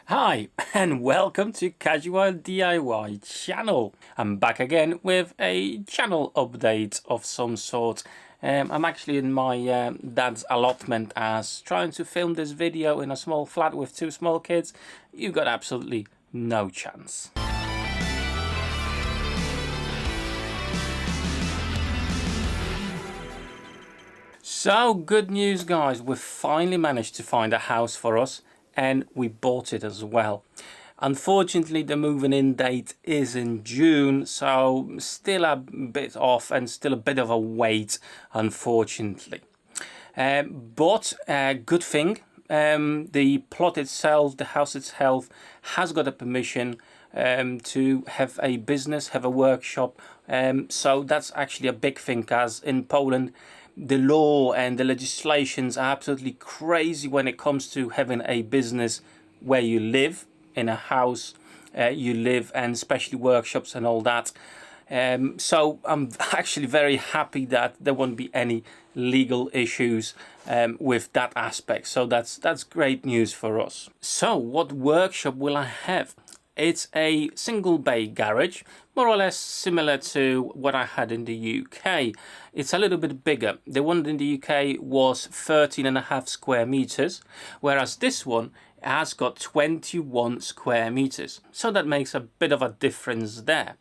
Hi and welcome to Casual DIY channel. I'm back again with a channel update of some sort. I'm actually in my dad's allotment as trying to film this video in a small flat with two small kids. You've got absolutely no chance. So good news guys, we've finally managed to find a house for us and we bought it as well. Unfortunately the moving in date is in June, so still a bit off and still a bit of a wait unfortunately. But good thing, the plot itself, the house itself has got a permission to have a business, have a workshop, so that's actually a big thing, as in Poland the law and the legislations are absolutely crazy when it comes to having a business where you live, in a house you live, and especially workshops and all that. So I'm actually very happy that there won't be any legal issues with that aspect. So that's great news for us. So what workshop will I have? It's a single bay garage, more or less similar to what I had in the UK. It's a little bit bigger. The one in the UK was 13.5 square meters, whereas this one has got 21 square meters. So that makes a bit of a difference there.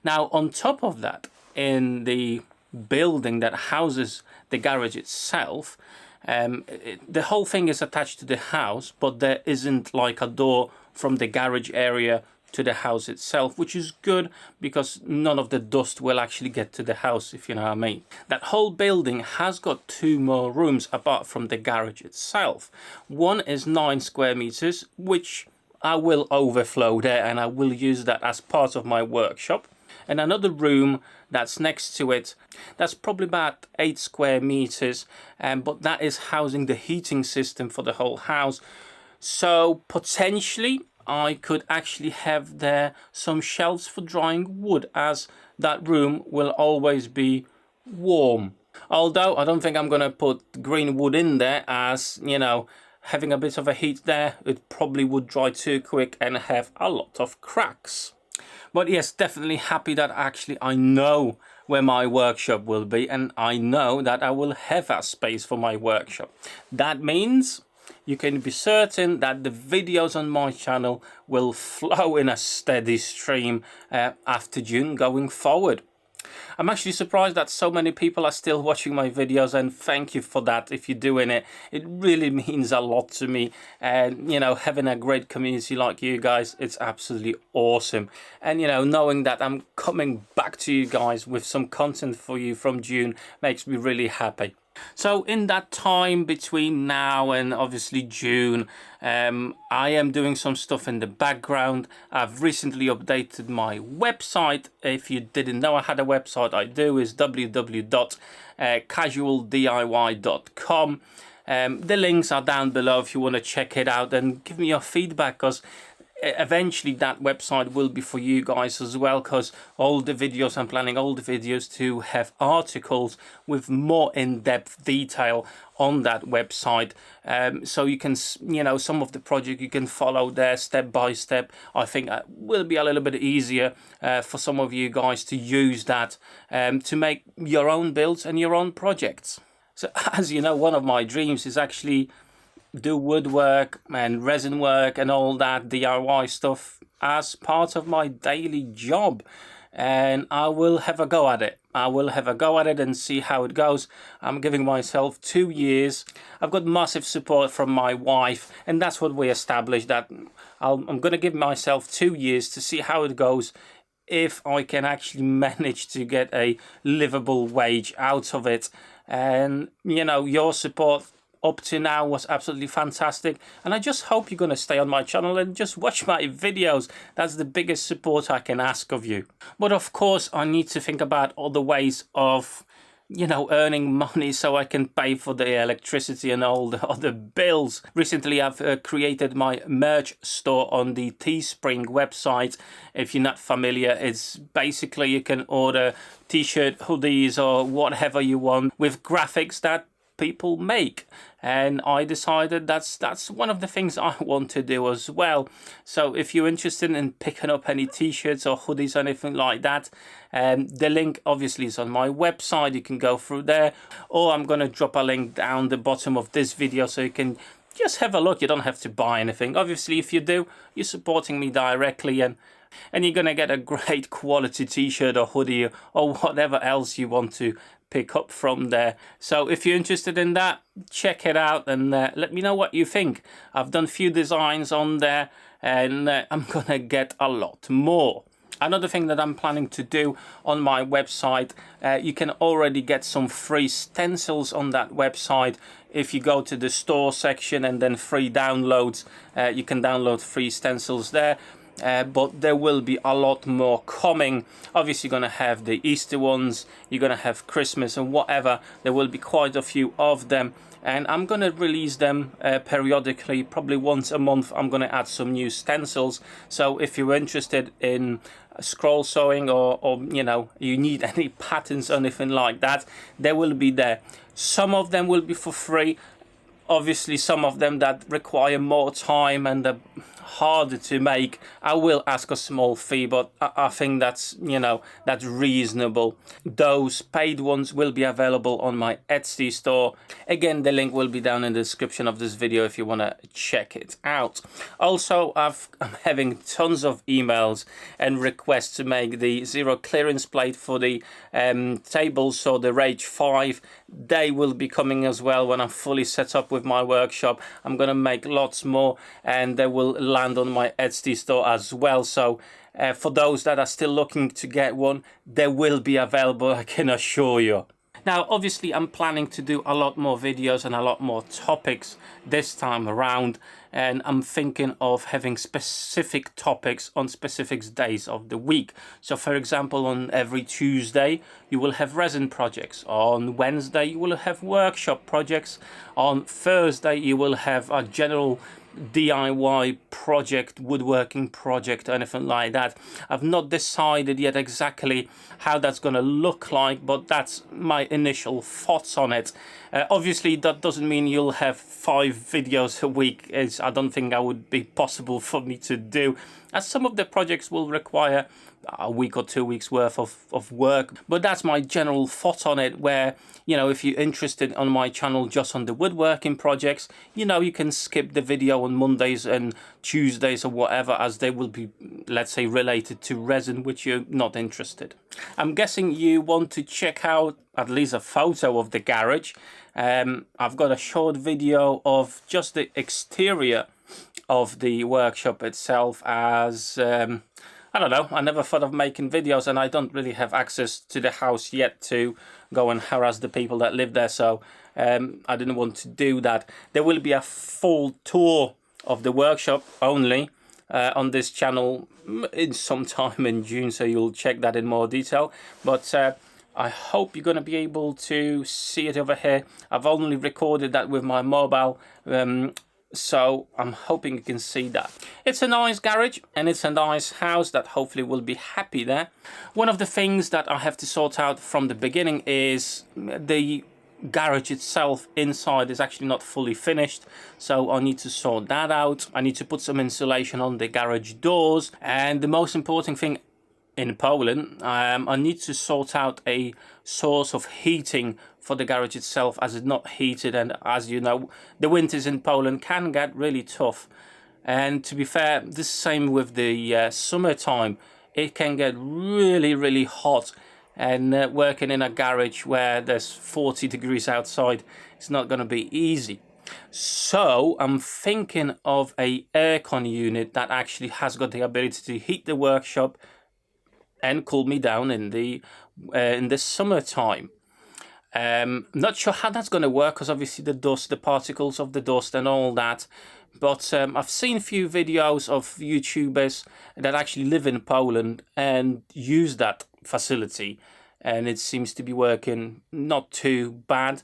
Now, on top of that, in the building that houses the garage itself, the whole thing is attached to the house, but there isn't like a door from the garage area to the house itself, which is good because none of the dust will actually get to the house, if you know what I mean. That whole building has got two more rooms apart from the garage itself. One is 9 square meters, which I will overflow there and I will use that as part of my workshop. And another room that's next to it, that's probably about 8 square meters, but that is housing the heating system for the whole house. So potentially I could actually have there some shelves for drying wood, as that room will always be warm. Although I don't think I'm going to put green wood in there, as you know, having a bit of a heat there, it probably would dry too quick and have a lot of cracks. But yes, definitely happy that actually I know where my workshop will be, and I know that I will have a space for my workshop. That means you can be certain that the videos on my channel will flow in a steady stream after June going forward. I'm actually surprised that so many people are still watching my videos, and thank you for that if you're doing it. It really means a lot to me, and you know, having a great community like you guys, it's absolutely awesome. And you know, knowing that I'm coming back to you guys with some content for you from June makes me really happy. So in that time between now and obviously June, I am doing some stuff in the background. I've recently updated my website. If you didn't know I had a website, I do, is www.casualdiy.com. The links are down below if you want to check it out and give me your feedback, because eventually that website will be for you guys as well, because all the videos, I'm planning all the videos to have articles with more in-depth detail on that website, so you can, you know, some of the project you can follow there step by step. I think that will be a little bit easier for some of you guys to use that to make your own builds and your own projects. So as you know, one of my dreams is actually do woodwork and resin work and all that DIY stuff as part of my daily job, and I will have a go at it. I will have a go at it and see how it goes. I'm giving myself 2 years. I've got massive support from my wife, and that's what we established, that I'm going to give myself 2 years to see how it goes, if I can actually manage to get a livable wage out of it. And you know, your support up to now was absolutely fantastic, and I just hope you're going to stay on my channel and just watch my videos. That's the biggest support I can ask of you. But of course I need to think about other ways of, you know, earning money so I can pay for the electricity and all the other bills. Recently I've created my merch store on the Teespring website. If you're not familiar, it's basically you can order t-shirt, hoodies or whatever you want with graphics that people make. and I decided that's one of the things I want to do as well. So if you're interested in picking up any t-shirts or hoodies or anything like that, the link obviously is on my website. You can go through there, or I'm going to drop a link down the bottom of this video so you can just have a look. You don't have to buy anything. Obviously, if you do, you're supporting me directly, and you're going to get a great quality t-shirt or hoodie or whatever else you want to pick up from there. So if you're interested in that, check it out and let me know what you think. I've done a few designs on there, and I'm going to get a lot more. Another thing that I'm planning to do on my website, you can already get some free stencils on that website. If you go to the store section and then free downloads, you can download free stencils there. But there will be a lot more coming. Obviously you're going to have the Easter ones, you're going to have Christmas and whatever. There will be quite a few of them, and I'm going to release them periodically, probably once a month. I'm going to add some new stencils. So if you're interested in scroll sewing, or you know, you need any patterns or anything like that, they will be there. Some of them will be for free. Obviously some of them that require more time and are harder to make, I will ask a small fee, but I think that's, you know, that's reasonable. Those paid ones will be available on my Etsy store. Again, the link will be down in the description of this video if you want to check it out. Also, I'm having tons of emails and requests to make the zero clearance plate for the tables, so the Rage 5. They will be coming as well when I'm fully set up with my workshop. I'm going to make lots more, and they will land on my Etsy store as well. So for those that are still looking to get one, they will be available, I can assure you. Now, obviously, I'm planning to do a lot more videos and a lot more topics this time around, and I'm thinking of having specific topics on specific days of the week. So, for example, on every Tuesday, you will have resin projects. On Wednesday, you will have workshop projects. On Thursday, you will have a general DIY project, woodworking project, anything like that. I've not decided yet exactly how that's going to look like, but that's my initial thoughts on it. Obviously that doesn't mean you'll have 5 videos a week. I don't think that would be possible for me to do, as some of the projects will require a week or 2 weeks worth of work. But that's my general thought on it, where, you know, if you're interested on my channel just on the woodworking projects, you know, you can skip the video on Mondays and Tuesdays or whatever, as they will be, let's say, related to resin, which you're not interested. I'm guessing you want to check out at least a photo of the garage. I've got a short video of just the exterior of the workshop itself, as I don't know, I never thought of making videos, and I don't really have access to the house yet to go and harass the people that live there, so I didn't want to do that. There will be a full tour of the workshop only on this channel in some time in June, so you'll check that in more detail. But I hope you're going to be able to see it over here. I've only recorded that with my mobile, so I'm hoping you can see that. It's a nice garage and it's a nice house that hopefully will be happy there. One of the things that I have to sort out from the beginning is the garage itself inside is actually not fully finished, so I need to sort that out. I need to put some insulation on the garage doors, and the most important thing in Poland, I need to sort out a source of heating for the garage itself, as it's not heated, and as you know, the winters in Poland can get really tough. And to be fair, the same with the summertime. It can get really hot, and working in a garage where there's 40 degrees outside, it's not going to be easy. So I'm thinking of a aircon unit that actually has got the ability to heat the workshop and cool me down in the summertime. Not sure how that's going to work, because obviously the dust, the particles of the dust and all that. But I've seen a few videos of YouTubers that actually live in Poland and use that facility, and it seems to be working not too bad.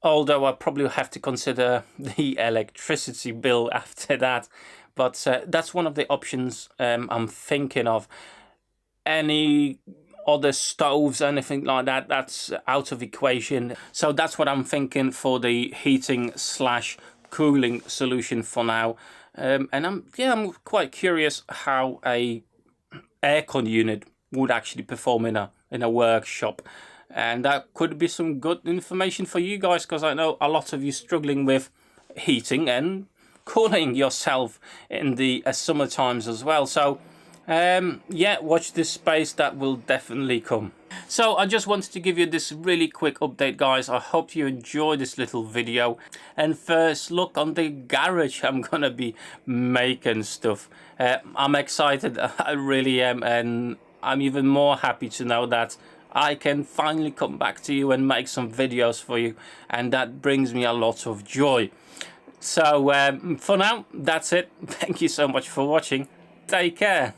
Although I probably have to consider the electricity bill after that. But that's one of the options I'm thinking of. Any other stoves, anything like that, that's out of equation. So that's what I'm thinking for the heating slash cooling solution for now. And I'm quite curious how a aircon unit would actually perform in a workshop, and that could be some good information for you guys, because I know a lot of you struggling with heating and cooling yourself in the summer times as well. So yeah, watch this space, that will definitely come. So I just wanted to give you this really quick update, guys. I hope you enjoyed this little video and first look on the garage. I'm gonna be making stuff. I'm excited, I really am, and I'm even more happy to know that I can finally come back to you and make some videos for you, and that brings me a lot of joy. So for now, that's it. Thank you so much for watching. Take care.